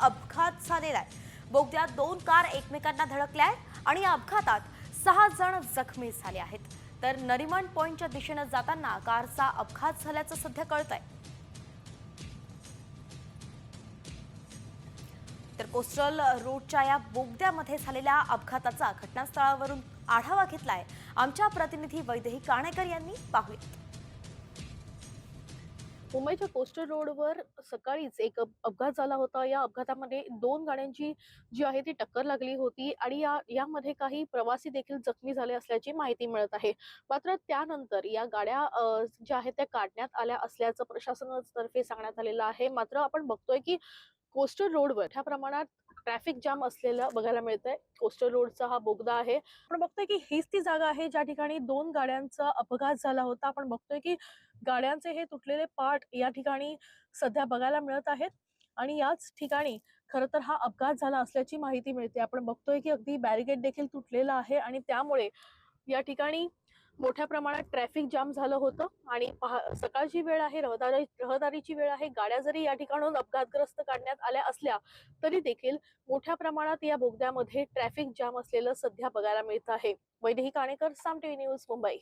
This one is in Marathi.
अपघात झालेला आहे। बोगद्यात 2 कार एकमेकांना धडकल्या आहेत आणि या अपघातात 6 जण जखमी झाले आहेत। तर नरिमन पॉइंटच्या दिशेने जाताना कारचा अपघात झाल्याचं सध्या कळतंय। तर कोस्टल रोडच्या या बोगद्यामध्ये झालेल्या अपघाताचा घटनास्थळावरून आढावा घेतलाय आमच्या प्रतिनिधी वैदेही काणेकर यांनी। पाहूया। मुंबईच्या कोस्टल रोडवर सकाळीच एक अपघात झाला होता। या अपघातामध्ये 2 गाड्यांची जी आहे ती टक्कर लागली होती आणि यामध्ये काही प्रवासी देखील जखमी झाले असल्याची माहिती मिळत आहे। मात्र त्यानंतर या गाड्या ज्या आहेत त्या काढण्यात आल्या असल्याचं प्रशासनातर्फे सांगण्यात आलेलं आहे। मात्र आपण बघतोय की कोस्टल रोडवर मोठ्या प्रमाणात ट्रॅफिक जाम असलेलं बघायला मिळतंय। कोस्टल रोडचा हा बोगदा आहे। आपण बघतोय की हीच ती जागा आहे ज्या ठिकाणी 2 गाड्यांचा अपघात झाला होता। आपण बघतोय की गाड्यांचे हे तुटलेले पार्ट या ठिकाणी सध्या बघायला मिळत आहेत आणि याच ठिकाणी खरं तर हा अपघात झाला असल्याची माहिती मिळते। आपण बघतोय की अगदी बॅरिकेड देखील तुटलेला आहे आणि त्यामुळे या ठिकाणी मोठ्या प्रमाणात ट्रॅफिक जाम झालं होतं आणि सकाळची वेळ आहे, रहदारीची वेळ आहे। गाड्या जरी या ठिकाणाहून अपघातग्रस्त काढण्यात आल्या असल्या तरी देखील मोठ्या प्रमाणात या बोगद्यामध्ये ट्रॅफिक जाम असलेलं सध्या बघायला मिळत आहे। वैदेही काणेकर, साम टीव्ही न्यूज, मुंबई।